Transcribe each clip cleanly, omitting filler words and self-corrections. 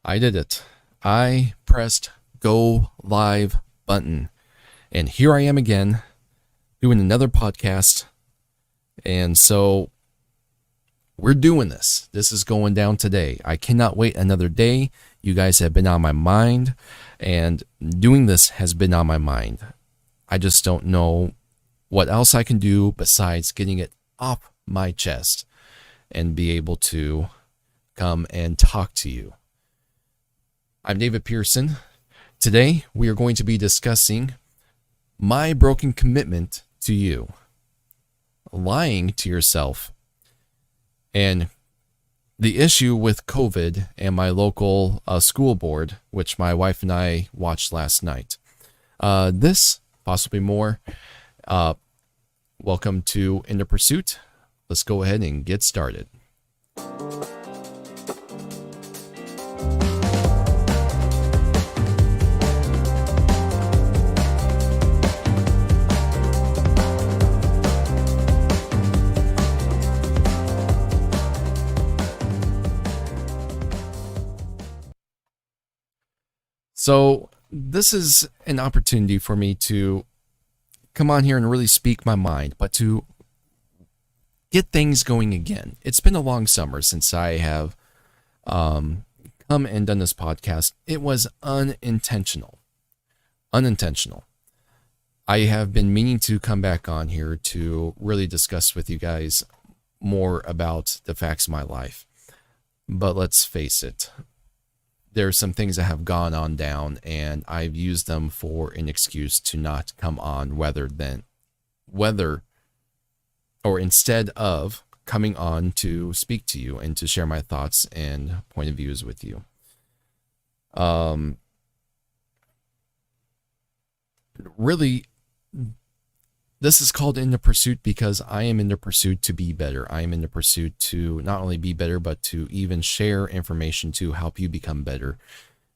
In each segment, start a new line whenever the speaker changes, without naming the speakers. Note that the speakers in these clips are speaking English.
I did it. I pressed go live button. And here I am again doing another podcast. And so we're doing this. This is going down today. I cannot wait another day. You guys have been on my mind, and doing this has been on my mind. I just don't know what else I can do besides getting it off my chest and be able to come and talk to you. I'm David Pearson. Today, we are going to be discussing my broken commitment to you, lying to yourself, and the issue with COVID and my local school board, which my wife and I watched last night. This, possibly more. Welcome to In the Pursuit. Let's go ahead and get started. So this is an opportunity for me to come on here and really speak my mind, but to get things going again. It's been a long summer since I have come and done this podcast. It was unintentional. I have been meaning to come back on here to really discuss with you guys more about the facts of my life. But let's face it. There are some things that have gone on down, and I've used them for an excuse to not come on instead of coming on to speak to you and to share my thoughts and point of views with you. Really, this is called In the Pursuit because I am in the pursuit to be better. I am in the pursuit to not only be better, but to even share information to help you become better.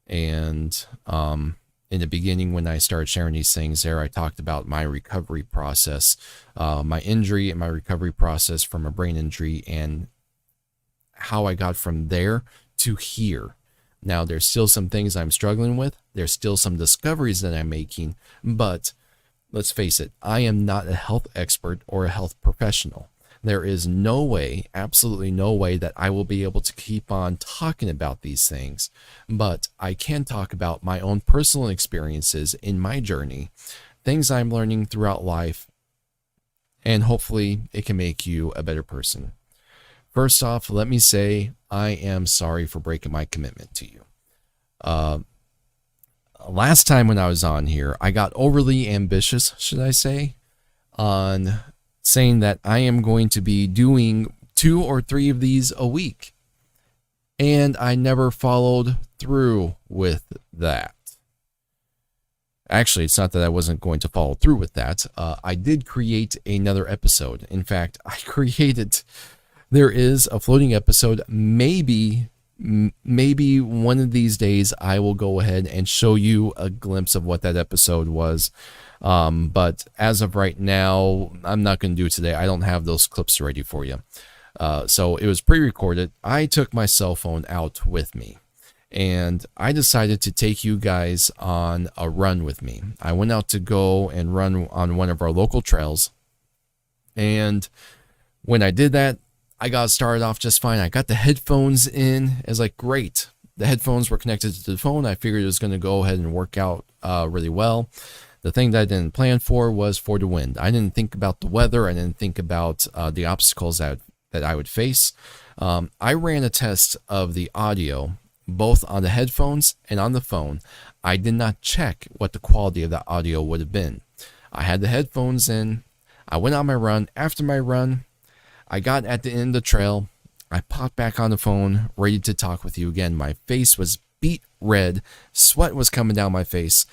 And in the beginning, when I started sharing these things there, I talked about my recovery process, my injury and my recovery process from a brain injury, and how I got from there to here. Now, there's still some things I'm struggling with. There's still some discoveries that I'm making, but let's face it, I am not a health expert or a health professional. There is no way, absolutely no way, that I will be able to keep on talking about these things. But I can talk about my own personal experiences in my journey, things I'm learning throughout life, and hopefully it can make you a better person. First off, let me say I am sorry for breaking my commitment to you. Last time when I was on here, I got overly ambitious, should I say, on saying that I am going to be doing 2 or 3 of these a week. And I never followed through with that. Actually, it's not that I wasn't going to follow through with that. I did create another episode. In fact, there is a floating episode. Maybe one of these days I will go ahead and show you a glimpse of what that episode was. But as of right now, I'm not going to do it today. I don't have those clips ready for you. So it was pre-recorded. I took my cell phone out with me, and I decided to take you guys on a run with me. I went out to go and run on one of our local trails. And when I did that, I got started off just fine. I got the headphones in. It was like, great. The headphones were connected to the phone. I figured it was going to go ahead and work out really well. The thing that I didn't plan for was for the wind. I didn't think about the weather. I didn't think about the obstacles that I would face. I ran a test of the audio, both on the headphones and on the phone. I did not check what the quality of that audio would have been. I had the headphones in. I went on my run. After my run, I got at the end of the trail. I popped back on the phone, ready to talk with you again. My face was beet red. Sweat was coming down my face.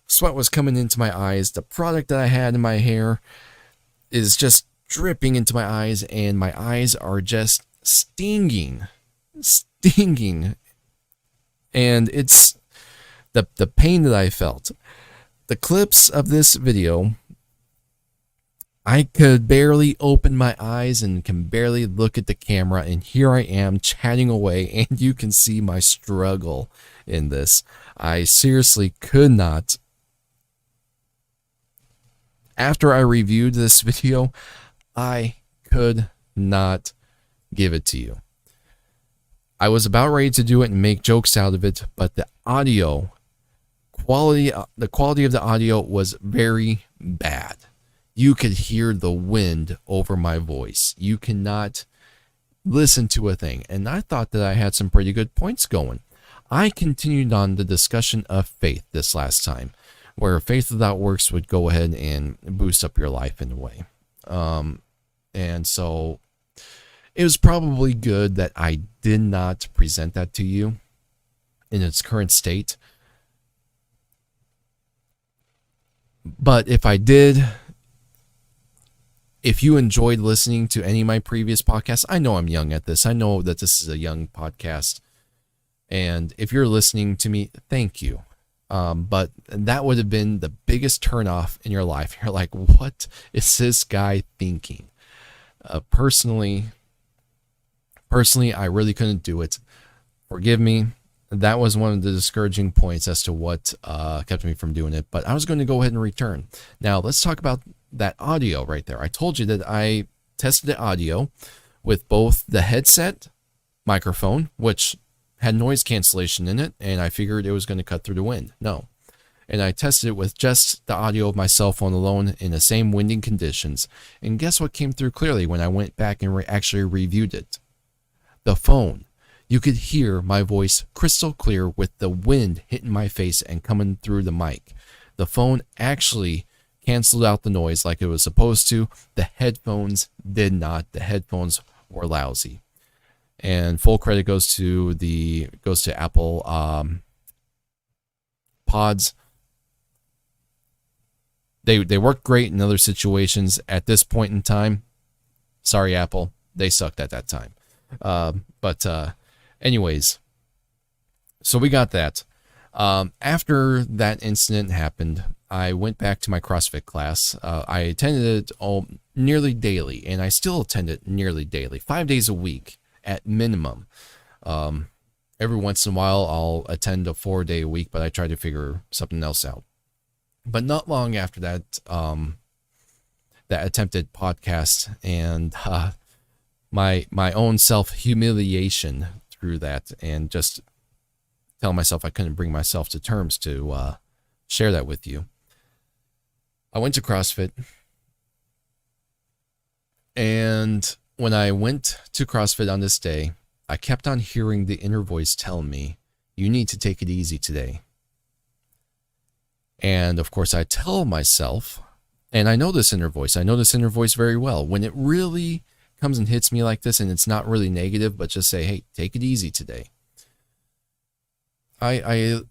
Sweat was coming into my eyes. The product that I had in my hair is just dripping into my eyes, and my eyes are just stinging. And it's the pain that I felt. The clips of this video, I could barely open my eyes and can barely look at the camera, and here I am chatting away, and you can see my struggle in this. I seriously could not. After I reviewed this video, I could not give it to you. I was about ready to do it and make jokes out of it, but the quality of the audio was very bad. You could hear the wind over my voice. You cannot listen to a thing. And I thought that I had some pretty good points going. I continued on the discussion of faith this last time, where faith without works would go ahead and boost up your life in a way. And so it was probably good that I did not present that to you in its current state. But if I did, if you enjoyed listening to any of my previous podcasts, I know I'm young at this. I know that this is a young podcast. And if you're listening to me, thank you. But that would have been the biggest turnoff in your life. You're like, what is this guy thinking? Personally, I really couldn't do it. Forgive me. That was one of the discouraging points as to what kept me from doing it. But I was going to go ahead and return. Now, let's talk about that audio right there. I told you that I tested the audio with both the headset microphone, which had noise cancellation in it, and I figured it was going to cut through the wind. No. And I tested it with just the audio of my cell phone alone in the same winding conditions. And guess what came through clearly when I went back and actually reviewed it? The phone. You could hear my voice crystal clear with the wind hitting my face and coming through the mic. The phone actually canceled out the noise like it was supposed to. The headphones did not. The headphones were lousy. And full credit goes to Apple Pods. They work great in other situations. At this point in time, sorry Apple, they sucked at that time. Anyways, so we got that. After that incident happened, I went back to my CrossFit class. I attended it nearly daily, and I still attend it nearly daily, 5 days a week at minimum. Every once in a while, I'll attend a 4-day a week, but I try to figure something else out. But not long after that, that attempted podcast and my own self-humiliation through that, and just tell myself I couldn't bring myself to terms to share that with you. I went to CrossFit, and when I went to CrossFit on this day, I kept on hearing the inner voice tell me, you need to take it easy today. And of course I tell myself, and I know this inner voice very well, when it really comes and hits me like this, and it's not really negative, but just say, hey, take it easy today. I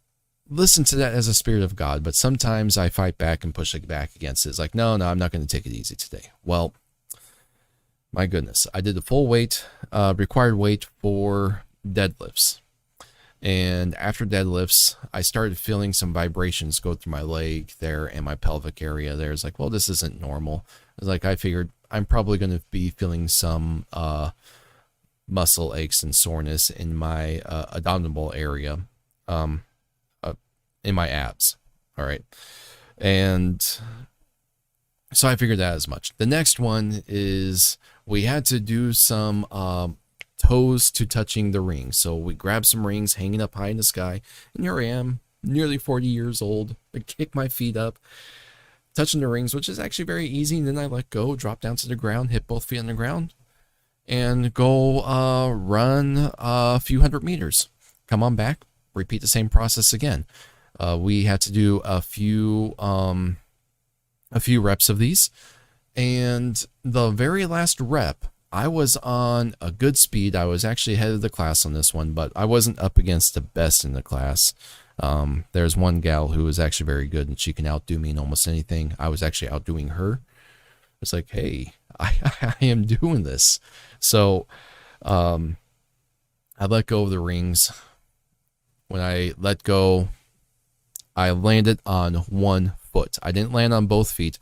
listen to that as a spirit of God, but sometimes I fight back and push back against it. It's like, no, I'm not going to take it easy today. Well, my goodness, I did the full weight, required weight for deadlifts. And after deadlifts, I started feeling some vibrations go through my leg there and my pelvic area there. It's like, well, this isn't normal. It's like, I figured I'm probably going to be feeling some muscle aches and soreness in my abdominal area, in my abs. All right. And so I figured that as much. The next one is we had to do some toes to touching the ring. So we grabbed some rings hanging up high in the sky, and here I am, nearly 40 years old. I kick my feet up, touching the rings, which is actually very easy. And then I let go, drop down to the ground, hit both feet on the ground, and go run a few hundred meters. Come on back, repeat the same process again. We had to do a few reps of these, and the very last rep, I was on a good speed. I was actually ahead of the class on this one, but I wasn't up against the best in the class. There's one gal who was actually very good, and she can outdo me in almost anything. I was actually outdoing her. It's like, hey, I am doing this. So I let go of the rings. When I let go, I landed on one foot. I didn't land on both feet.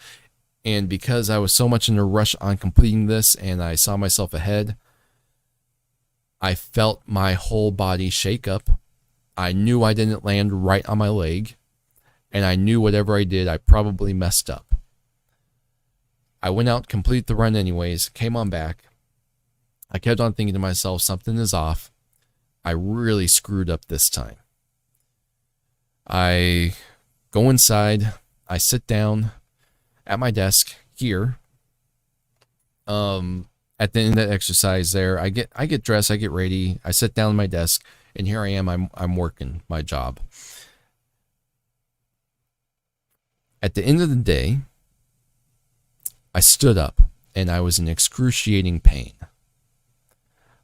And because I was so much in a rush on completing this and I saw myself ahead, I felt my whole body shake up. I knew I didn't land right on my leg, and I knew whatever I did, I probably messed up. I went out, completed the run anyways, came on back. I kept on thinking to myself, something is off. I really screwed up this time. I go inside, I sit down at my desk here. At the end of that exercise there, I get dressed, I get ready, I sit down at my desk, and here I am, I'm working my job. At the end of the day, I stood up and I was in excruciating pain.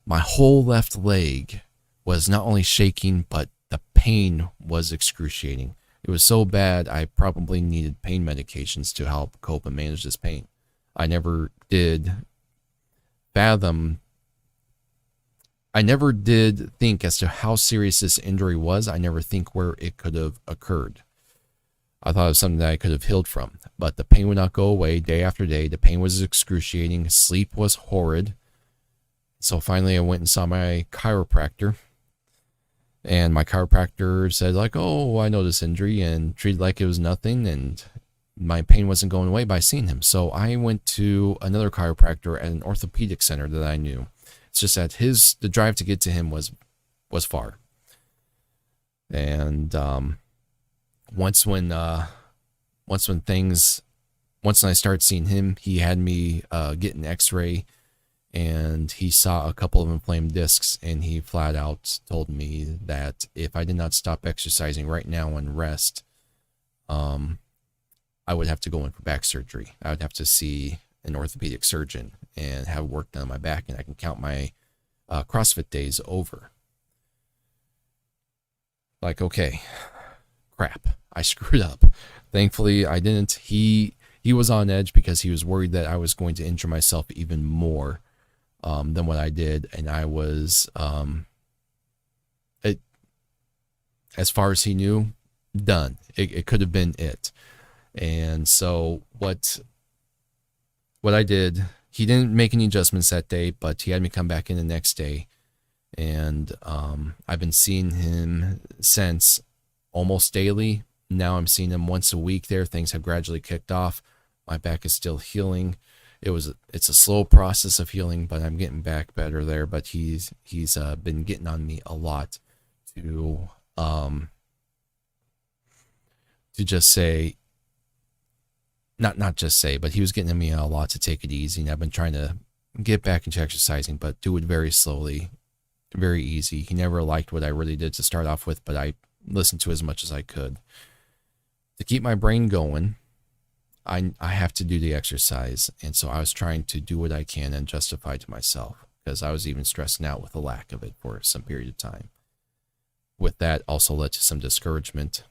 My whole left leg was not only shaking, but the pain was excruciating. It was so bad, I probably needed pain medications to help cope and manage this pain. I never did think as to how serious this injury was. I never think where it could have occurred. I thought it was something that I could have healed from, but the pain would not go away day after day. The pain was excruciating. Sleep was horrid. So finally I went and saw my chiropractor, and my chiropractor said like, oh, I know this injury, and treated like it was nothing, and my pain wasn't going away by seeing him. So I went to another chiropractor at an orthopedic center that I knew. It's just that the drive to get to him was far. And once when I started seeing him, he had me get an x-ray, and he saw a couple of inflamed discs, and he flat out told me that if I did not stop exercising right now and rest, I would have to go in for back surgery. I would have to see an orthopedic surgeon and have work done on my back, and I can count my CrossFit days over. Like, okay, crap, I screwed up. Thankfully, I didn't. He was on edge because he was worried that I was going to injure myself even more than what I did, and I was, as far as he knew, done. It could have been it. And so what I did, he didn't make any adjustments that day, but he had me come back in the next day, and I've been seeing him since almost daily. Now I'm seeing him once a week there. Things have gradually kicked off. My back is still healing. It's a slow process of healing, but I'm getting back better there. But he's been getting on me a lot to just say, not just say, but he was getting on me a lot to take it easy. And I've been trying to get back into exercising, but do it very slowly, very easy. He never liked what I really did to start off with, but I listened to as much as I could. To keep my brain going, I have to do the exercise. And so I was trying to do what I can and justify to myself, because I was even stressing out with the lack of it for some period of time. With that also led to some discouragement.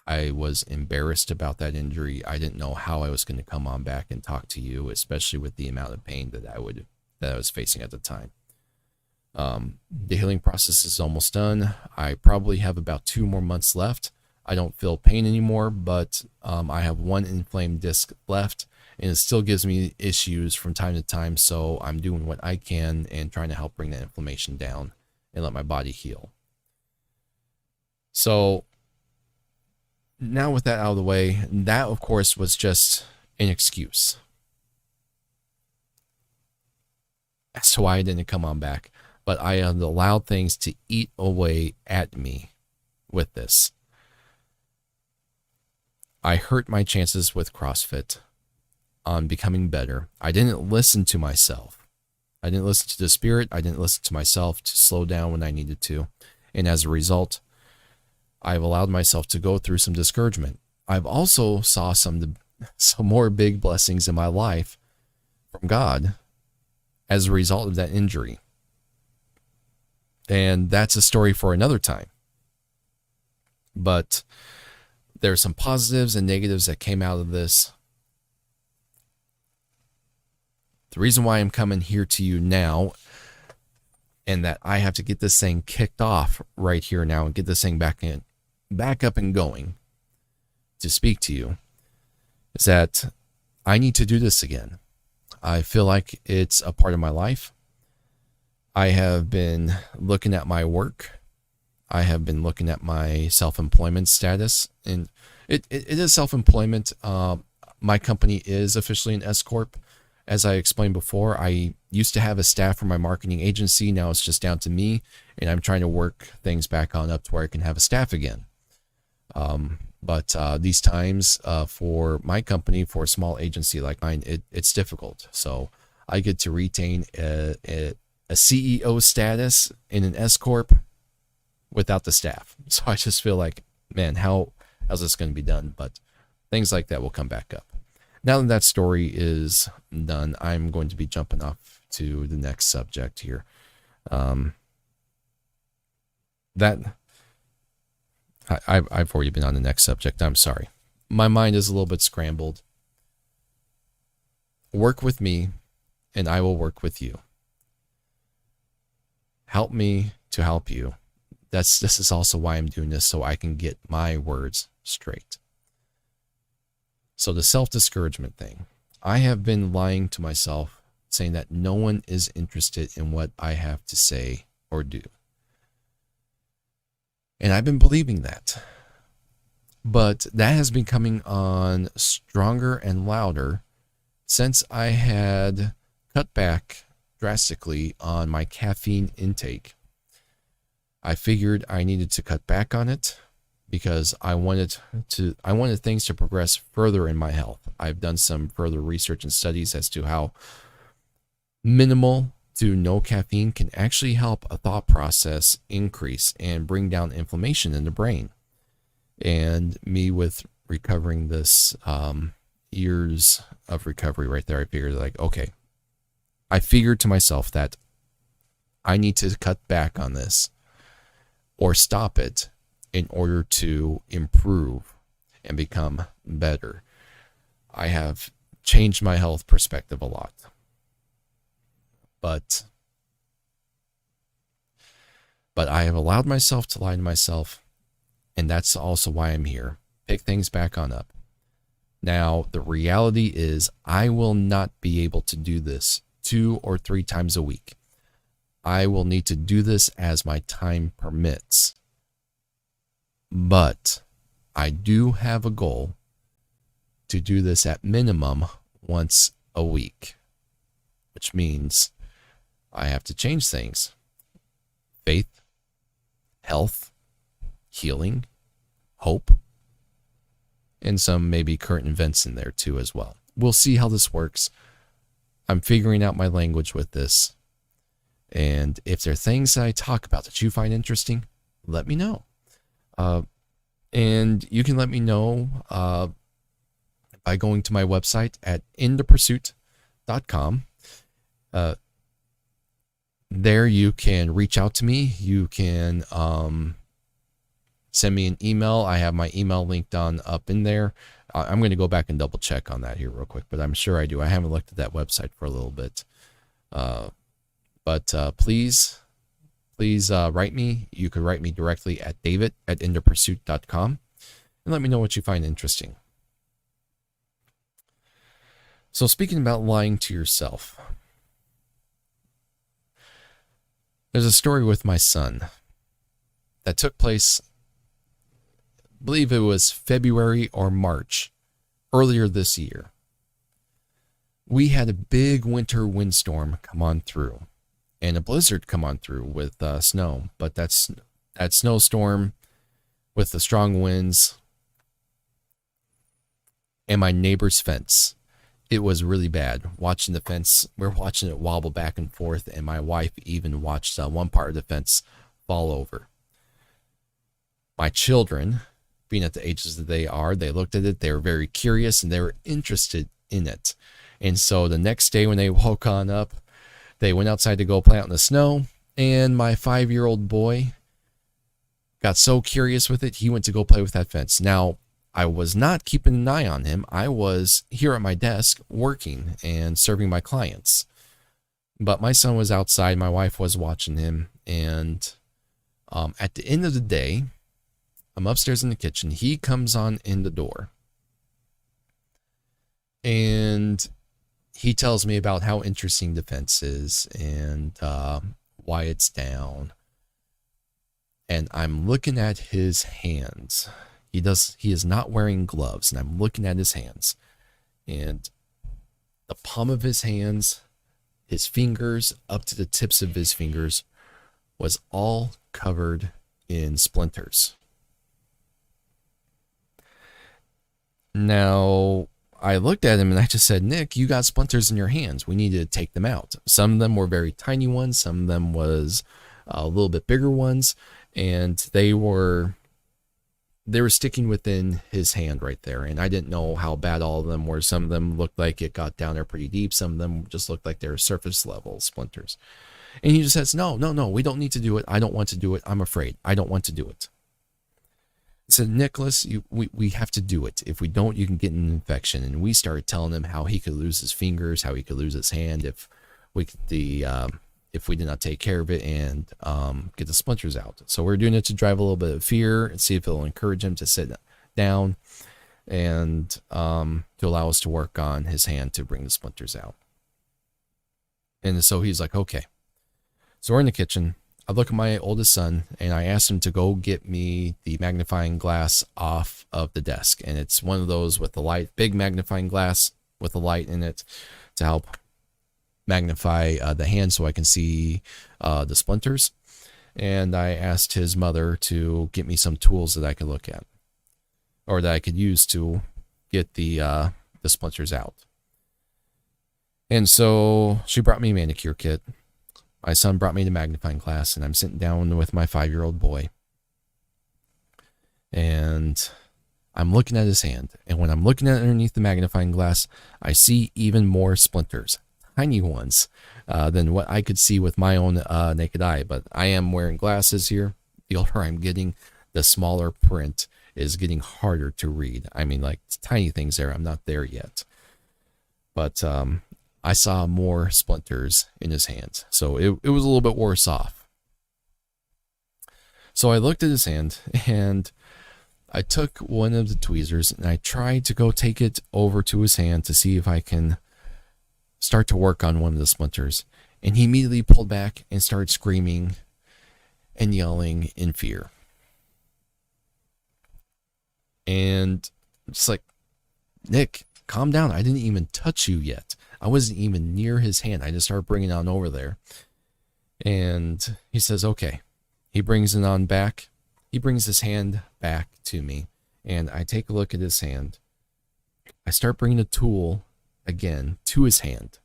I was embarrassed about that injury. I didn't know how I was going to come on back and talk to you, especially with the amount of pain that I was facing at the time. The healing process is almost done. I probably have about 2 more months left. I don't feel pain anymore, but I have 1 inflamed disc left, and it still gives me issues from time to time. So I'm doing what I can and trying to help bring that inflammation down and let my body heal. So now with that out of the way, that of course was just an excuse as to why I didn't come on back. But I had allowed things to eat away at me with this. I hurt my chances with CrossFit on becoming better. I didn't listen to myself. I didn't listen to the spirit. I didn't listen to myself to slow down when I needed to. And as a result, I've allowed myself to go through some discouragement. I've also saw some more big blessings in my life from God as a result of that injury. And that's a story for another time. But there are some positives and negatives that came out of this. The reason why I'm coming here to you now, and that I have to get this thing kicked off right here now and get this thing back up and going to speak to you, is that I need to do this again. I feel like it's a part of my life. I have been looking at my work. I have been looking at my self-employment status, and it is self-employment. My company is officially an S Corp. As I explained before, I used to have a staff for my marketing agency. Now it's just down to me, and I'm trying to work things back on up to where I can have a staff again. But these times for my company, for a small agency like mine, it's difficult. So I get to retain a CEO status in an S Corp without the staff. So I just feel like, man, how's this going to be done? But things like that will come back up. Now that that story is done, I'm going to be jumping off to the next subject here. I've already been on the next subject. I'm sorry. My mind is a little bit scrambled. Work with me, and I will work with you. Help me to help you. This is also why I'm doing this, so I can get my words straight. So the self-discouragement thing. I have been lying to myself, saying that no one is interested in what I have to say or do. And I've been believing that. But that has been coming on stronger and louder since I had cut back drastically on my caffeine intake. I figured I needed to cut back on it because I wanted things to progress further in my health. I've done some further research and studies as to how minimal to no caffeine can actually help a thought process increase and bring down inflammation in the brain. And me with recovering this years of recovery right there, I figured like, okay, I figured to myself that I need to cut back on this or stop it in order to improve and become better. I have changed my health perspective a lot. But I have allowed myself to lie to myself, and that's also why I'm here. Pick things back on up. Now, the reality is I will not be able to do this 2 or 3 times a week. I will need to do this as my time permits. But I do have a goal to do this at minimum once a week, which means I have to change things. Faith, health, healing, hope, and some maybe current events in there too as well. We'll see how this works. I'm figuring out my language with this. And if there are things that I talk about that you find interesting, let me know. And you can let me know by going to my website at inthepursuit.com. There you can reach out to me. You can send me an email. I have my email linked up in there. I'm going to go back and double check on that here real quick, but I'm sure I do. I haven't looked at that website for a little bit. But please write me. You could write me directly at david@inthepursuit.com and let me know what you find interesting. So speaking about lying to yourself, there's a story with my son that took place, I believe it was February or March, earlier this year. We had a big winter windstorm come on through and a blizzard come on through with snow. But that snowstorm with the strong winds and my neighbor's fence, it was really bad. Watching the fence, we're watching it wobble back and forth, and my wife even watched one part of the fence fall over. My children, being at the ages that they are, they looked at it, they were very curious, and they were interested in it. And so the next day when they woke on up, they went outside to go play out in the snow, and my 5-year-old boy got so curious with it, he went to go play with that fence. Now, I was not keeping an eye on him. I was here at my desk working and serving my clients. But my son was outside, my wife was watching him, and at the end of the day, I'm upstairs in the kitchen. He comes on in the door. And he tells me about how interesting the fence is and why it's down. And I'm looking at his hands. He is not wearing gloves, and I'm looking at his hands. And the palm of his hands, his fingers up to the tips of his fingers, was all covered in splinters. Now, I looked at him and I just said, Nick, you got splinters in your hands. We need to take them out. Some of them were very tiny ones. Some of them was a little bit bigger ones. And they were sticking within his hand right there. And I didn't know how bad all of them were. Some of them looked like it got down there pretty deep. Some of them just looked like they were surface level splinters. And he just says, no, we don't need to do it. I don't want to do it. I'm afraid. I don't want to do it. I said, Nicholas, we have to do it. If we don't, you can get an infection. And we started telling him how he could lose his fingers, how he could lose his hand if we did not take care of it and get the splinters out. So we're doing it to drive a little bit of fear and see if it'll encourage him to sit down and to allow us to work on his hand to bring the splinters out. And so he's like, okay. So we're in the kitchen. I look at my oldest son and I asked him to go get me the magnifying glass off of the desk. And it's one of those with the light, big magnifying glass with a light in it to help magnify the hand so I can see the splinters. And I asked his mother to get me some tools that I could look at or that I could use to get the splinters out. And so she brought me a manicure kit. My son brought me the magnifying glass, and I'm sitting down with my 5-year-old boy. And I'm looking at his hand. And when I'm looking at underneath the magnifying glass, I see even more splinters, tiny ones, than what I could see with my own naked eye. But I am wearing glasses here. The older I'm getting, the smaller print is getting harder to read. I mean, like tiny things there. I'm not there yet. But I saw more splinters in his hands. So it was a little bit worse off. So I looked at his hand and I took one of the tweezers and I tried to go take it over to his hand to see if I can start to work on one of the splinters. And he immediately pulled back and started screaming and yelling in fear. And it's like, Nick, calm down. I didn't even touch you yet. I wasn't even near his hand. I just started bringing it on over there. And he says, okay. He brings it on back. He brings his hand back to me. And I take a look at his hand. I start bringing the tool again to his hand.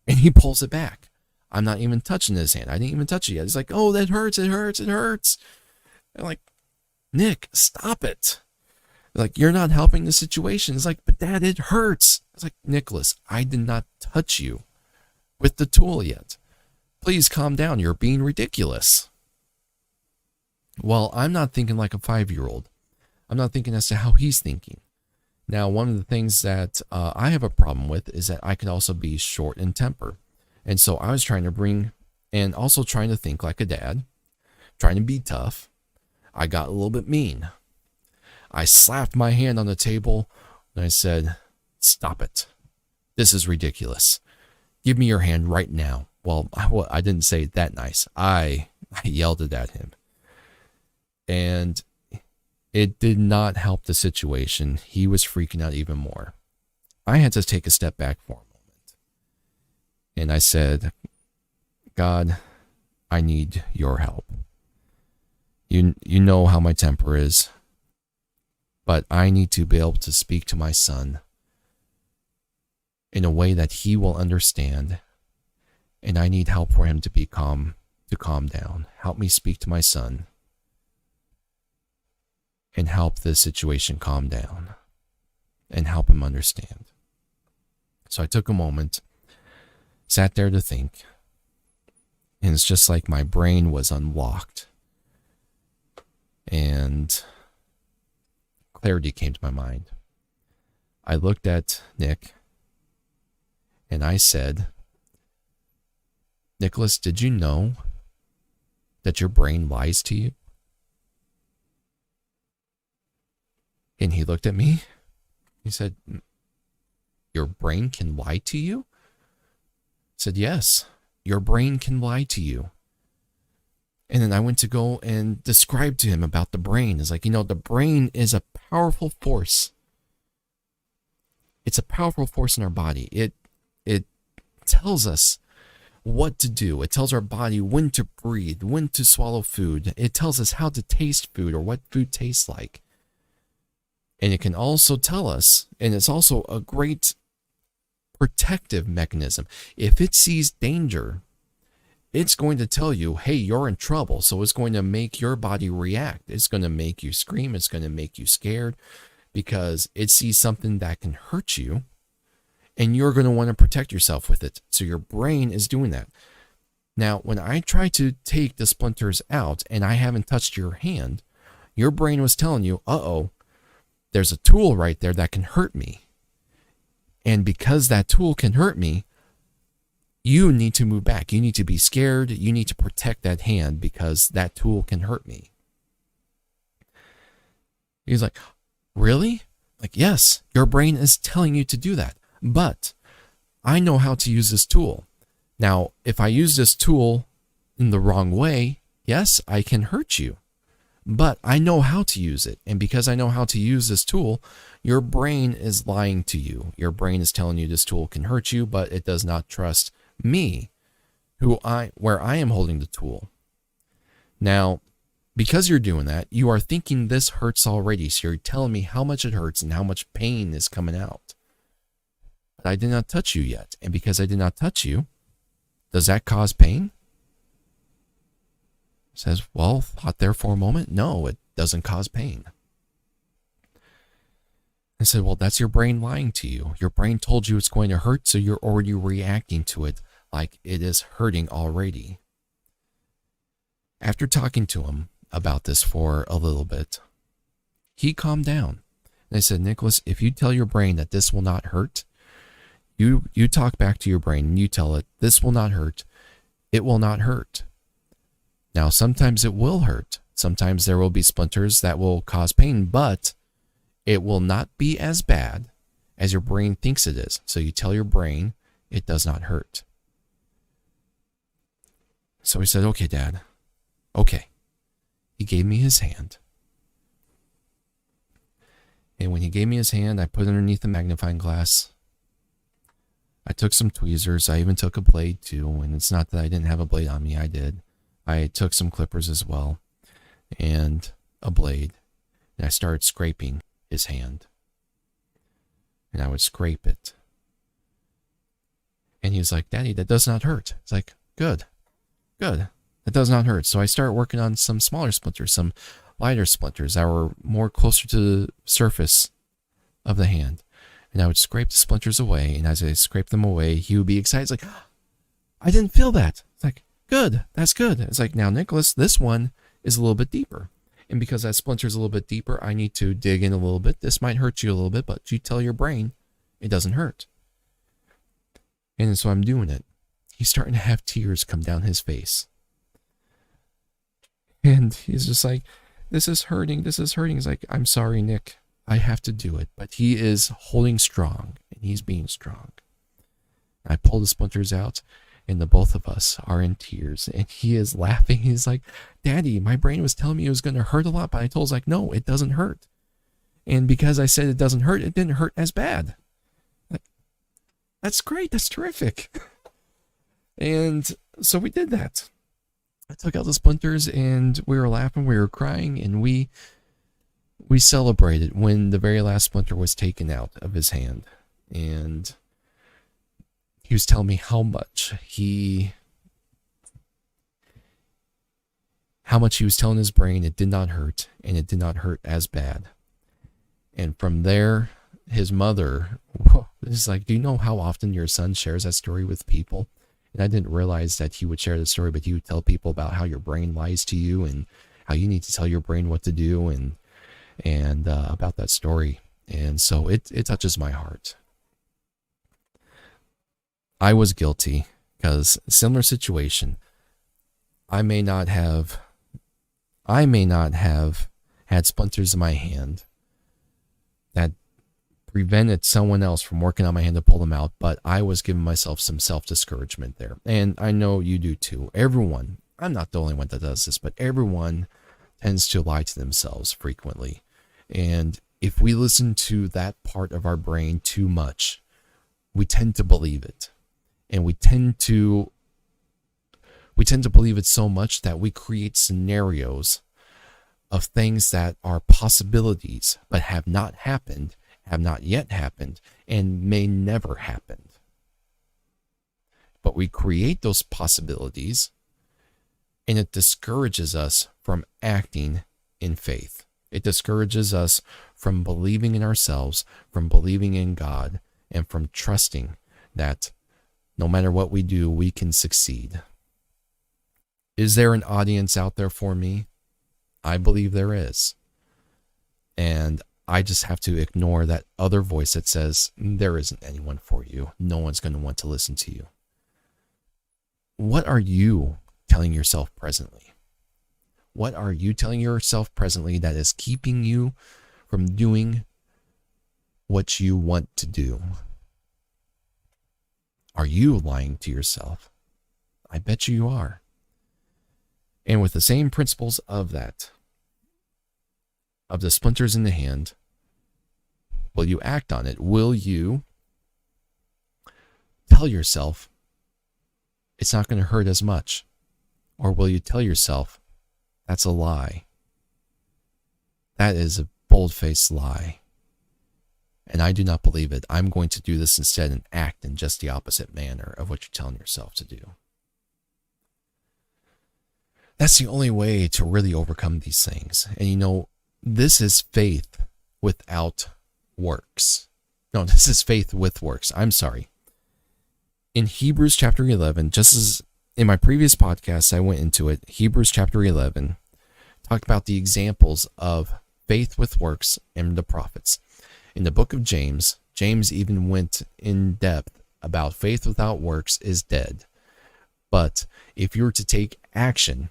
And he pulls it back. I'm not even touching his hand. I didn't even touch it yet. He's like, oh, that hurts. It hurts. It hurts. I'm like, Nick, stop it. Like, you're not helping the situation. It's like, but Dad, it hurts. It's like, Nicholas, I did not touch you with the tool yet. Please calm down. You're being ridiculous. Well, I'm not thinking like a 5-year-old. I'm not thinking as to how he's thinking. Now, one of the things that I have a problem with is that I could also be short in temper. And so I was trying to bring, and also trying to think like a dad, trying to be tough. I got a little bit mean. I slapped my hand on the table and I said, stop it. This is ridiculous. Give me your hand right now. Well, I didn't say it that nice. I yelled it at him. And it did not help the situation. He was freaking out even more. I had to take a step back for a moment. And I said, God, I need your help. You know how my temper is. But I need to be able to speak to my son in a way that he will understand. And I need help for him to calm down. Help me speak to my son and help this situation calm down and help him understand. So I took a moment, sat there to think, and it's just like my brain was unlocked. And clarity came to my mind. I looked at Nick and I said, Nicholas, did you know that your brain lies to you? And he looked at me. He said, your brain can lie to you? I said, yes, your brain can lie to you. And then I went to go and describe to him about the brain. It's like, the brain is a powerful force. It's a powerful force in our body. It tells us what to do. It tells our body when to breathe, when to swallow food. It tells us how to taste food or what food tastes like. And it can also tell us, and it's also a great protective mechanism. If it sees danger, it's going to tell you, hey, you're in trouble. So it's going to make your body react. It's going to make you scream. It's going to make you scared because it sees something that can hurt you, and you're going to want to protect yourself with it. So your brain is doing that. Now, when I try to take the splinters out and I haven't touched your hand, your brain was telling you, uh-oh, there's a tool right there that can hurt me. And because that tool can hurt me, you need to move back. You need to be scared. You need to protect that hand because that tool can hurt me. He's like, really? Like, yes, your brain is telling you to do that. But I know how to use this tool. Now, if I use this tool in the wrong way, yes, I can hurt you. But I know how to use it. And because I know how to use this tool, your brain is lying to you. Your brain is telling you this tool can hurt you, but it does not trust me, where I am holding the tool. Now, because you're doing that, you are thinking this hurts already. So you're telling me how much it hurts and how much pain is coming out. But I did not touch you yet. And because I did not touch you, does that cause pain? Says, well, thought there for a moment. No, it doesn't cause pain. I said, well, that's your brain lying to you. Your brain told you it's going to hurt, so you're already reacting to it like it is hurting already. After talking to him about this for a little bit, he calmed down. And I said, Nicholas, if you tell your brain that this will not hurt, you talk back to your brain and you tell it, this will not hurt. It will not hurt. Now, sometimes it will hurt. Sometimes there will be splinters that will cause pain, but it will not be as bad as your brain thinks it is. So you tell your brain it does not hurt. So he said, okay, Dad. Okay. He gave me his hand. And when he gave me his hand, I put it underneath the magnifying glass. I took some tweezers. I even took a blade too. And it's not that I didn't have a blade on me. I did. I took some clippers as well and a blade. And I started scraping his hand. And I would scrape it. And he was like, Daddy, that does not hurt. It's like, good. That does not hurt. So I started working on some smaller splinters, some lighter splinters that were more closer to the surface of the hand. And I would scrape the splinters away. And as I scraped them away, he would be excited. It's like, I didn't feel that. It's like, good. That's good. It's like, now, Nicholas, this one is a little bit deeper. And because that splinter is a little bit deeper, I need to dig in a little bit. This might hurt you a little bit, but you tell your brain it doesn't hurt. And so I'm doing it. He's starting to have tears come down his face. And he's just like, this is hurting. He's like, I'm sorry, Nick. I have to do it. But he is holding strong, and he's being strong. I pull the splinters out, and the both of us are in tears. And he is laughing. He's like, Daddy, my brain was telling me it was going to hurt a lot, but I told him, like, no, it doesn't hurt. And because I said it doesn't hurt, it didn't hurt as bad. Like, that's great. That's terrific. And so we did that. I took out the splinters, and we were laughing, we were crying, and we celebrated when the very last splinter was taken out of his hand. And he was telling me how much he was telling his brain it did not hurt, and it did not hurt as bad. And from there, his mother is like, do you know how often your son shares that story with people? And I didn't realize that he would share the story, but he would tell people about how your brain lies to you and how you need to tell your brain what to do and about that story. And so it touches my heart. I was guilty because similar situation. I may not have had splinters in my hand that prevented someone else from working on my hand to pull them out, but I was giving myself some self-discouragement there. And I know you do too. Everyone, I'm not the only one that does this, but everyone tends to lie to themselves frequently. And if we listen to that part of our brain too much, we tend to believe it. And we tend to believe it so much that we create scenarios of things that are possibilities but have not happened, have not yet happened, and may never happen. But we create those possibilities, and it discourages us from acting in faith. It discourages us from believing in ourselves, from believing in God, and from trusting that no matter what we do, we can succeed. Is there an audience out there for me? I believe there is. And I just have to ignore that other voice that says, there isn't anyone for you. No one's going to want to listen to you. What are you telling yourself presently? What are you telling yourself presently that is keeping you from doing what you want to do? Are you lying to yourself? I bet you are. And with the same principles of that, of the splinters in the hand, will you act on it? Will you tell yourself it's not going to hurt as much? Or will you tell yourself that's a lie? That is a bold-faced lie. And I do not believe it. I'm going to do this instead and act in just the opposite manner of what you're telling yourself to do. That's the only way to really overcome these things. And you know, this is faith without works. No, this is faith with works. I'm sorry. In Hebrews chapter 11, just as in my previous podcast, I went into it, Hebrews chapter 11 talked about the examples of faith with works and the prophets. In the book of James, James even went in depth about faith without works is dead. But if you were to take action,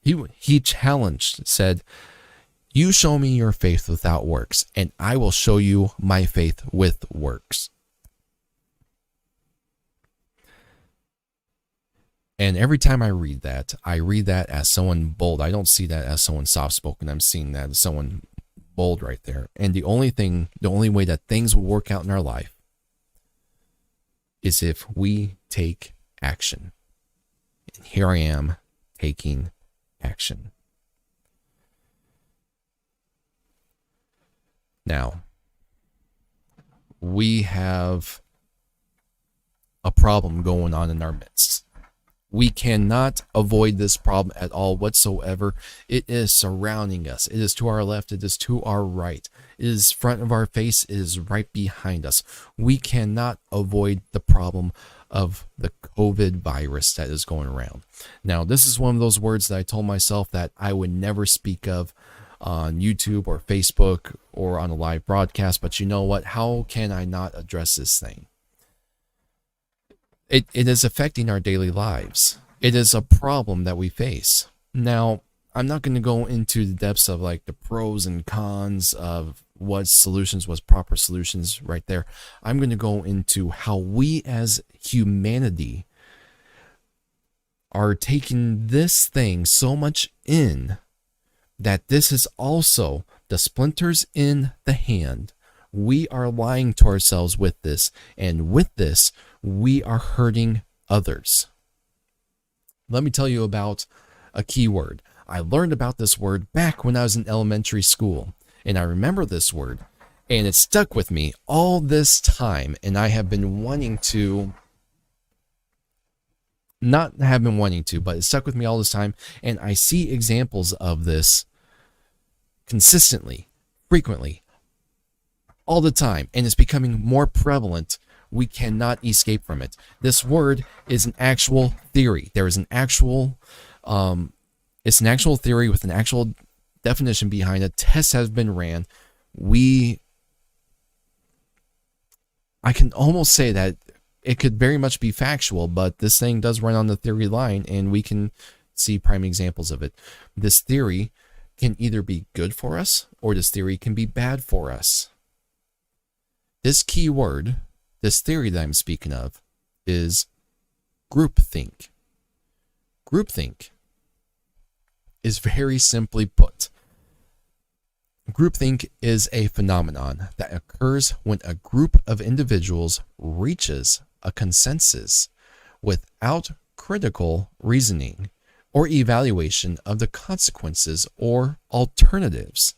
he challenged, said, you show me your faith without works, and I will show you my faith with works. And every time I read that as someone bold. I don't see that as someone soft-spoken. I'm seeing that as someone bold right there. And the only way that things will work out in our life is if we take action. And here I am taking action. Now, we have a problem going on in our midst. We cannot avoid this problem at all whatsoever. It is surrounding us. It is to our left. It is to our right. It is front of our face. It is right behind us. We cannot avoid the problem of the COVID virus that is going around. Now, this is one of those words that I told myself that I would never speak of on YouTube or Facebook or on a live broadcast. But you know what? How can I not address this thing? It is affecting our daily lives. It is a problem that we face. Now, I'm not going to go into the depths of like the pros and cons of what solutions was proper solutions right there. I'm going to go into how we as humanity are taking this thing so much in that this is also the splinters in the hand. We are lying to ourselves with this, and with this, we are hurting others. Let me tell you about a key word. I learned about this word back when I was in elementary school, and I remember this word, and it stuck with me all this time, and I have been wanting to, not have been wanting to, but it stuck with me all this time, and I see examples of this consistently, frequently, all the time, and it's becoming more prevalent. We cannot escape from it. This word is an actual theory. There is an actual, it's an actual theory with an actual definition behind it. Tests have been ran. I can almost say that it could very much be factual, but this thing does run on the theory line, and we can see prime examples of it. This theory can either be good for us, or this theory can be bad for us. This key word, this theory that I'm speaking of, is groupthink. Groupthink is very simply put. Groupthink is a phenomenon that occurs when a group of individuals reaches a consensus without critical reasoning or evaluation of the consequences or alternatives.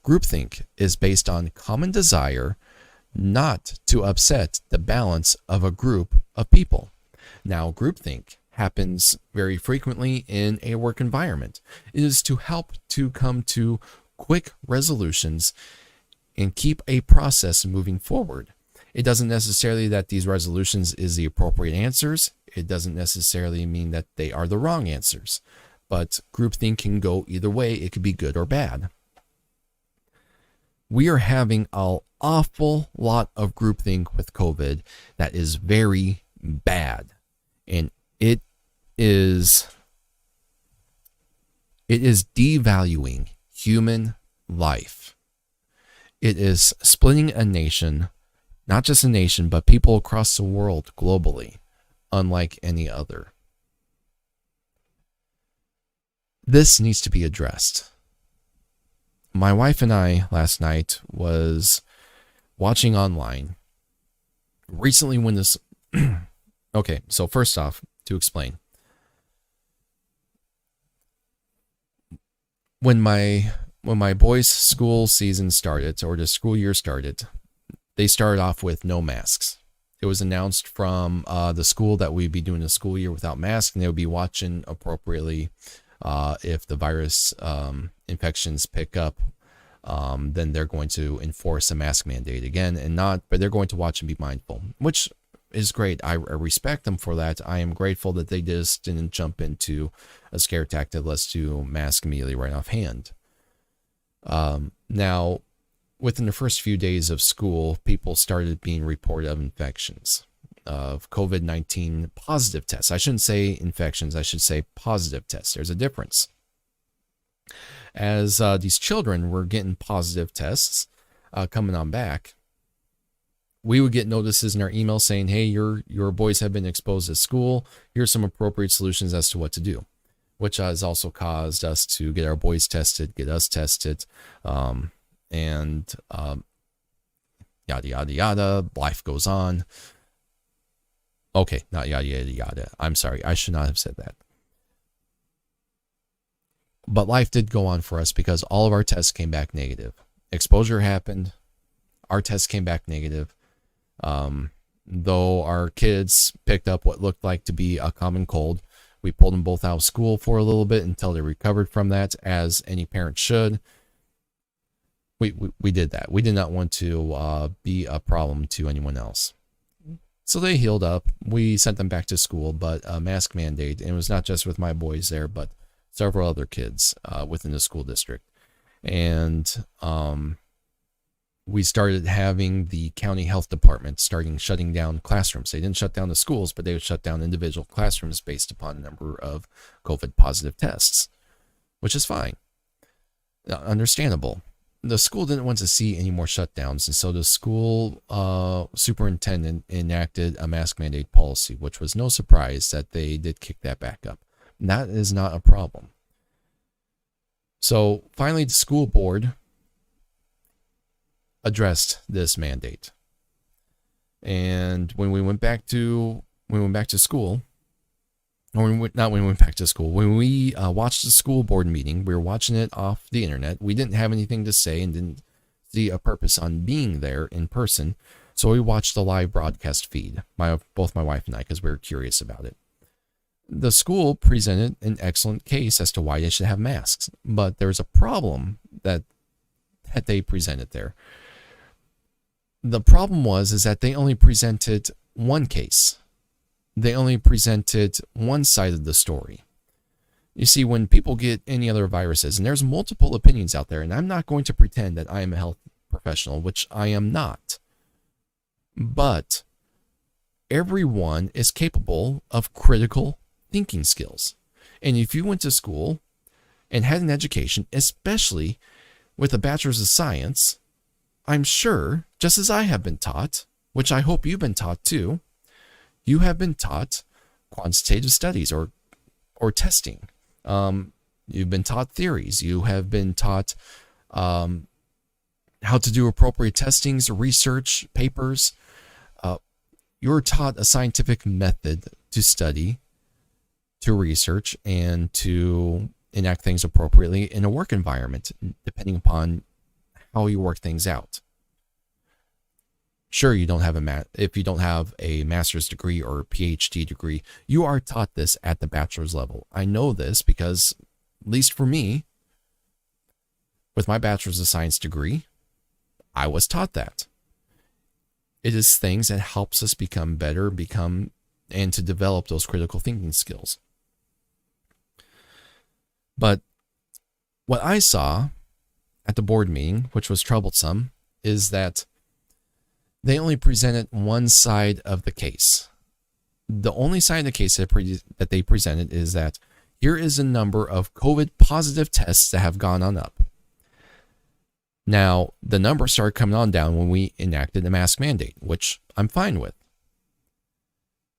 Groupthink is based on common desire not to upset the balance of a group of people. Now, groupthink happens very frequently in a work environment. It is to help to come to quick resolutions and keep a process moving forward. It doesn't necessarily that these resolutions is the appropriate answers. It doesn't necessarily mean that they are the wrong answers. But groupthink can go either way. It could be good or bad. We are having an awful lot of groupthink with COVID that is very bad. And it is devaluing human life. It is splitting a nation, not just a nation, but people across the world globally, unlike any other. This needs to be addressed. My wife and I last night was watching online. Recently when this... Okay, so first off, to explain. When my boys' school season started, or the school year started, they started off with no masks. It was announced from the school that we'd be doing the school year without masks, and they would be watching appropriately if the virus infections pick up. Then they're going to enforce a mask mandate again, but they're going to watch and be mindful, which is great. I respect them for that. I am grateful that they just didn't jump into a scare tactic. Let's do mask immediately right off hand. Now, within the first few days of school, people started being reported of infections, of COVID-19 positive tests. I shouldn't say infections. I should say positive tests. There's a difference. As these children were getting positive tests coming on back, we would get notices in our email saying, hey, your boys have been exposed at school. Here's some appropriate solutions as to what to do, which has also caused us to get our boys tested, get us tested, and yada, yada, yada. Life goes on. Okay, not yada, yada, yada. I'm sorry. I should not have said that. But life did go on for us because all of our tests came back negative. Exposure happened. Our tests came back negative. Though our kids picked up what looked like to be a common cold, we pulled them both out of school for a little bit until they recovered from that, as any parent should. We did that. We did not want to be a problem to anyone else. So they healed up. We sent them back to school, but a mask mandate, and it was not just with my boys there, but several other kids within the school district. And we started having the county health department shutting down classrooms. They didn't shut down the schools, but they would shut down individual classrooms based upon the number of COVID positive tests, which is fine. Understandable. The school didn't want to see any more shutdowns, and so the school superintendent enacted a mask mandate policy, which was no surprise that they did kick that back up. And that is not a problem. So finally, the school board addressed this mandate. And when we went back to school, when we watched the school board meeting, we were watching it off the internet. We didn't have anything to say and didn't see a purpose on being there in person. So we watched the live broadcast feed, both my wife and I, because we were curious about it. The school presented an excellent case as to why they should have masks, but there was a problem that they presented there. The problem is that they only presented one case. They only presented one side of the story. You see, when people get any other viruses, and there's multiple opinions out there, and I'm not going to pretend that I am a health professional, which I am not, but everyone is capable of critical thinking skills. And if you went to school and had an education, especially with a bachelor's of science, I'm sure, just as I have been taught, which I hope you've been taught too. You have been taught quantitative studies or testing. You've been taught theories. You have been taught how to do appropriate testings, research, papers. You're taught a scientific method to study, to research, and to enact things appropriately in a work environment, depending upon how you work things out. Sure, you don't have if you don't have a master's degree or a PhD degree, you are taught this at the bachelor's level. I know this because, at least for me, with my bachelor's of science degree, I was taught that. It is things that helps us become better, and to develop those critical thinking skills. But what I saw at the board meeting, which was troublesome, is that they only presented one side of the case. The only side of the case that they presented is that here is a number of COVID positive tests that have gone on up. Now, the numbers started coming on down when we enacted the mask mandate, which I'm fine with.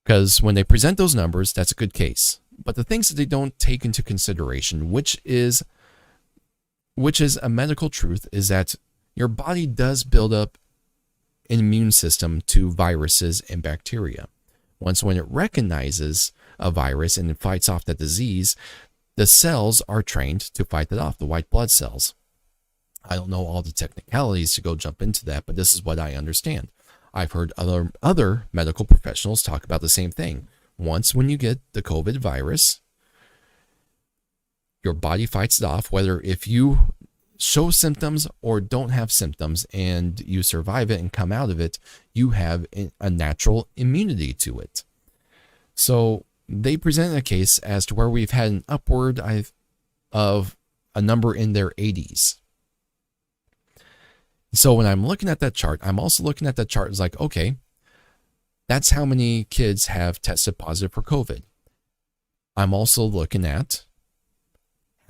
Because when they present those numbers, that's a good case. But the things that they don't take into consideration, which is a medical truth, is that your body does build up an immune system to viruses and bacteria. When it recognizes a virus and it fights off that disease, the cells are trained to fight that off, the white blood cells. I don't know all the technicalities to go jump into that, but this is what I understand. I've heard other medical professionals talk about the same thing. Once when you get the COVID virus, your body fights it off, whether if you show symptoms or don't have symptoms and you survive it and come out of it, you have a natural immunity to it. So they presented a case as to where we've had an upward of a number in their 80s. So when I'm looking at that chart, I'm also looking at that chart as like, okay, that's how many kids have tested positive for COVID. I'm also looking at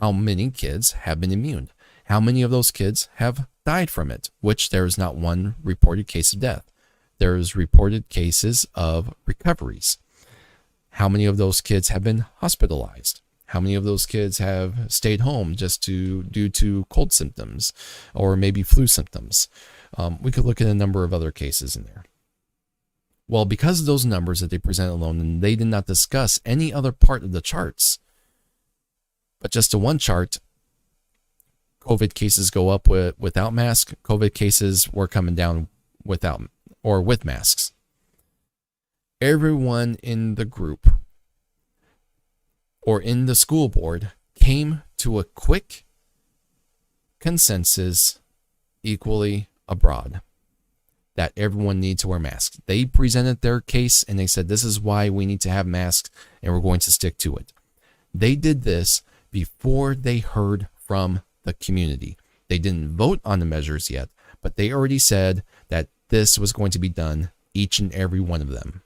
how many kids have been immune. How many of those kids have died from it, which there is not one reported case of death. There's reported cases of recoveries. How many of those kids have been hospitalized? How many of those kids have stayed home due to cold symptoms or maybe flu symptoms? We could look at a number of other cases in there. Well, because of those numbers that they present alone, and they did not discuss any other part of the charts, but just the one chart, COVID cases go up without mask. COVID cases were coming down without or with masks. Everyone in the group or in the school board came to a quick consensus equally abroad that everyone needs to wear masks. They presented their case and they said, this is why we need to have masks and we're going to stick to it. They did this before they heard from the community. They didn't vote on the measures yet, but they already said that this was going to be done, each and every one of them.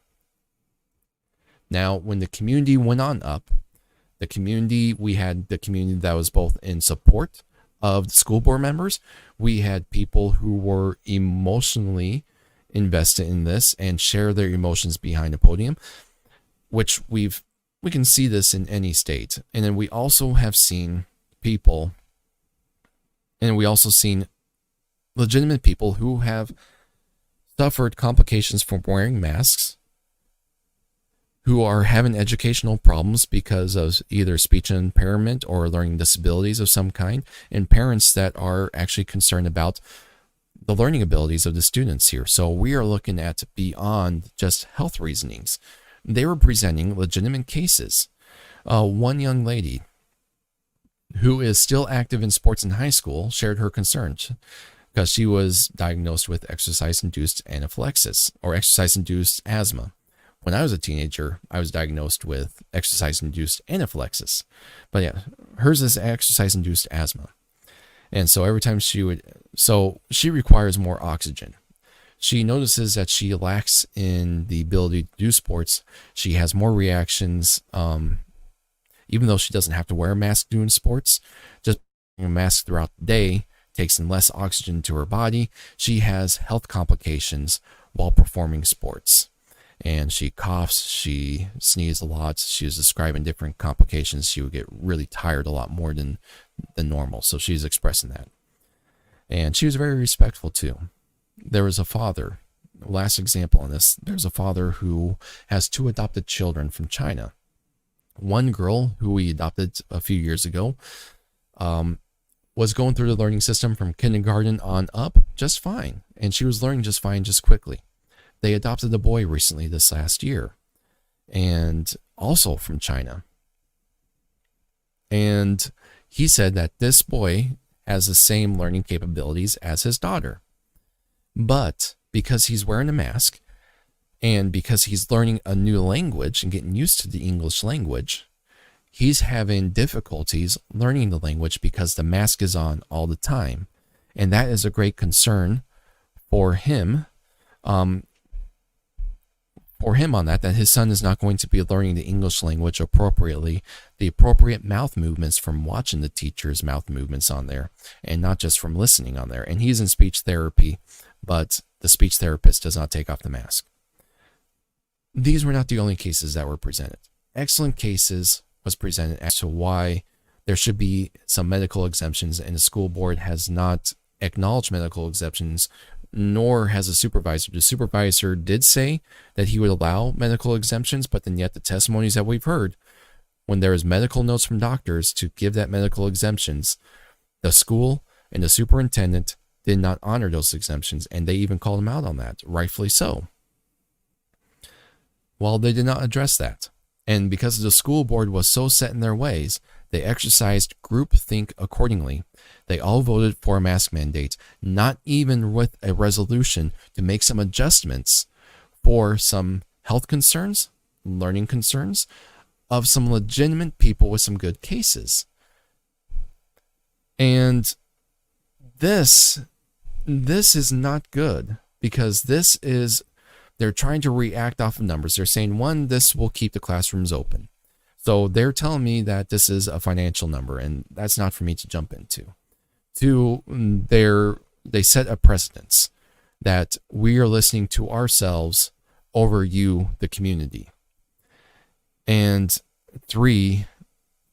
Now, when the community went on up, we had the community that was both in support of the school board members. We had people who were emotionally invested in this and share their emotions behind the podium, which we can see this in any state. And then we also have seen people, and we also seen legitimate people who have suffered complications from wearing masks, who are having educational problems because of either speech impairment or learning disabilities of some kind, and parents that are actually concerned about the learning abilities of the students here. So we are looking at beyond just health reasonings. They were presenting legitimate cases. One young lady who is still active in sports in high school shared her concerns because she was diagnosed with exercise-induced anaphylaxis or exercise-induced asthma. When I was a teenager, I was diagnosed with exercise-induced anaphylaxis. But yeah, hers is exercise-induced asthma. And so every time she requires more oxygen. She notices that she lacks in the ability to do sports. She has more reactions, even though she doesn't have to wear a mask doing sports. Just wearing a mask throughout the day takes in less oxygen to her body. She has health complications while performing sports. And she coughs, she sneezes a lot. She was describing different complications. She would get really tired a lot more than normal. So she's expressing that. And she was very respectful too. There was a father, last example on this, there's a father who has 2 adopted children from China. One girl who we adopted a few years ago was going through the learning system from kindergarten on up just fine. And she was learning just fine, just quickly. They adopted a boy recently this last year, and also from China. And he said that this boy has the same learning capabilities as his daughter. But because he's wearing a mask, and because he's learning a new language and getting used to the English language, he's having difficulties learning the language because the mask is on all the time. And that is a great concern for him. On that his son is not going to be learning the English language appropriately, the appropriate mouth movements from watching the teacher's mouth movements on there, and not just from listening on there. And he's in speech therapy, but the speech therapist does not take off the mask. These were not the only cases that were presented. Excellent cases was presented as to why there should be some medical exemptions, and the school board has not acknowledged medical exemptions, nor has a supervisor. The supervisor did say that he would allow medical exemptions, but then yet the testimonies that we've heard, when there is medical notes from doctors to give that medical exemptions, the school and the superintendent did not honor those exemptions, and they even called him out on that, rightfully so. Well, they did not address that. And because the school board was so set in their ways, they exercised groupthink accordingly. They all voted for a mask mandate, not even with a resolution to make some adjustments for some health concerns, learning concerns of some legitimate people with some good cases. And this is not good, because they're trying to react off of numbers. They're saying, one, this will keep the classrooms open. So they're telling me that this is a financial number, and that's not for me to jump into. Two, they set a precedence that we are listening to ourselves over you, the community. And three,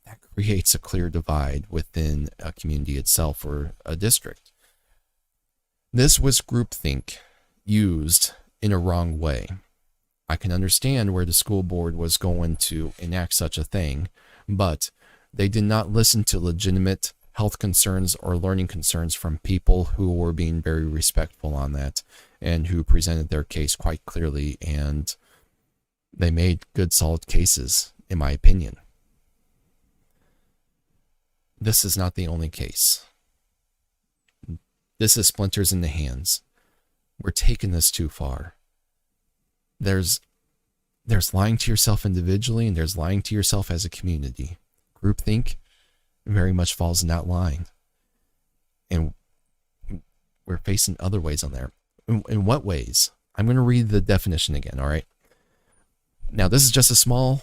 that creates a clear divide within a community itself or a district. This was groupthink used in a wrong way. I can understand where the school board was going to enact such a thing, but they did not listen to legitimate health concerns or learning concerns from people who were being very respectful on that and who presented their case quite clearly, and they made good, solid cases, in my opinion. This is not the only case. This is splinters in the hands. We're taking this too far. There's lying to yourself individually, and there's lying to yourself as a community. Groupthink very much falls in that line. And we're facing other ways on there. In what ways? I'm going to read the definition again, all right? Now, this is just a small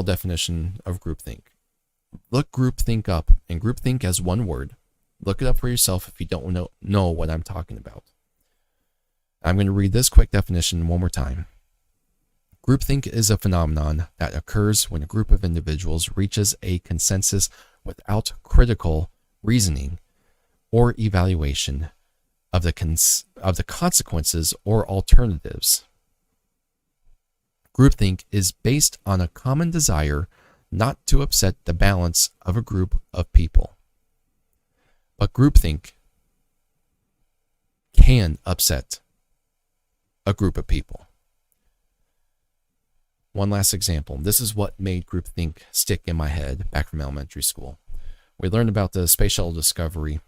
definition of groupthink. Look groupthink up, and groupthink as one word. Look it up for yourself if you don't know what I'm talking about. I'm going to read this quick definition one more time. Groupthink is a phenomenon that occurs when a group of individuals reaches a consensus without critical reasoning or evaluation of the consequences or alternatives. Groupthink is based on a common desire not to upset the balance of a group of people. But groupthink can upset a group of people. One last example. This is what made groupthink stick in my head back from elementary school. We learned about the space shuttle discovery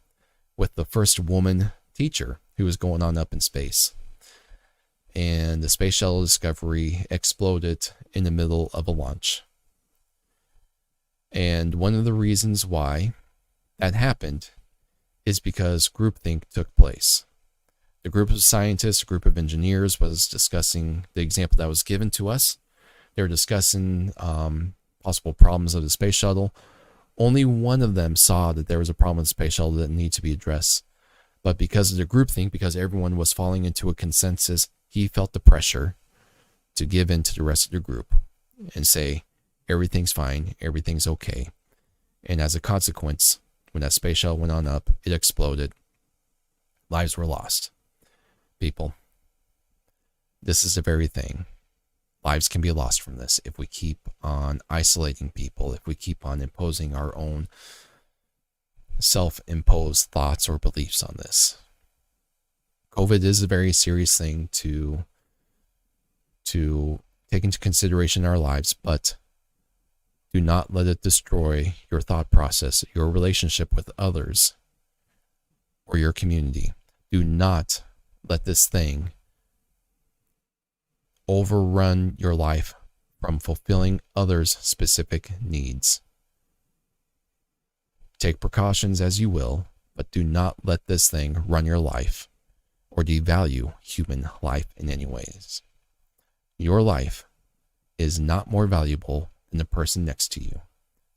with the first woman teacher who was going on up in space. And the space shuttle discovery exploded in the middle of a launch. And one of the reasons why that happened is because groupthink took place. The group of scientists, a group of engineers was discussing the example that was given to us. They were discussing possible problems of the space shuttle, Only one of them saw that there was a problem with the space shuttle that needed to be addressed. But because of the groupthink, because everyone was falling into a consensus, he felt the pressure to give in to the rest of the group and say, everything's fine, everything's okay. And as a consequence, when that space shuttle went on up, it exploded. Lives were lost. People, this is the very thing. Lives can be lost from this if we keep on isolating people, if we keep on imposing our own self-imposed thoughts or beliefs on this. COVID is a very serious thing to take into consideration in our lives, but do not let it destroy your thought process, your relationship with others, or your community. Do not let this thing overrun your life from fulfilling others' specific needs. Take precautions as you will, but do not let this thing run your life or devalue human life in any ways. Your life is not more valuable than the person next to you,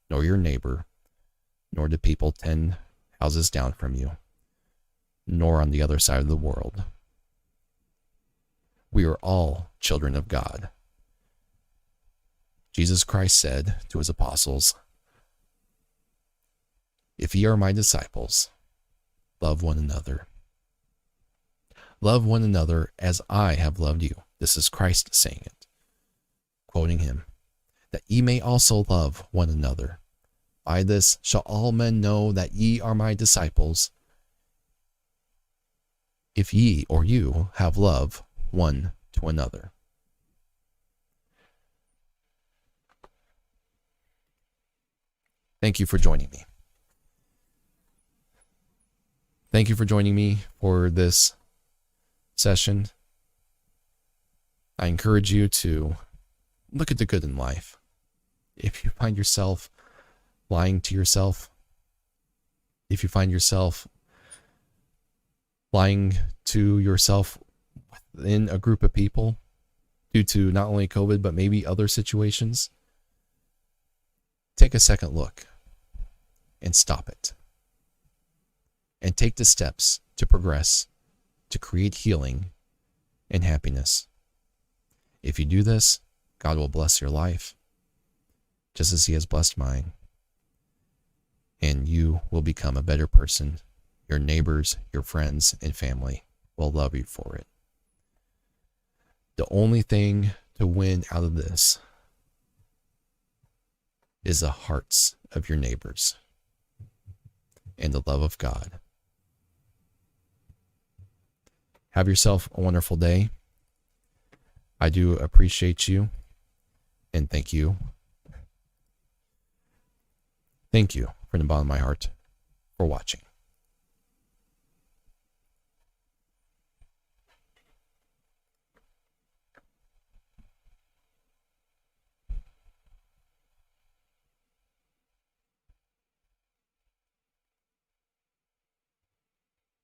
nor your neighbor, nor the people 10 houses down from you, nor on the other side of the world. We are all children of God. Jesus Christ said to his apostles, "If ye are my disciples, love one another. Love one another as I have loved you." This is Christ saying it, quoting him, "that ye may also love one another. By this shall all men know that ye are my disciples, if ye or you have love one to another." Thank you for joining me. Thank you for joining me for this session. I encourage you to look at the good in life. If you find yourself lying to yourself, if you find yourself lying to yourself within a group of people due to not only COVID, but maybe other situations, take a second look and stop it. And take the steps to progress, to create healing and happiness. If you do this, God will bless your life, just as he has blessed mine. And you will become a better person. Your neighbors, your friends, and family will love you for it. The only thing to win out of this is the hearts of your neighbors and the love of God. Have yourself a wonderful day. I do appreciate you, and thank you. Thank you from the bottom of my heart for watching.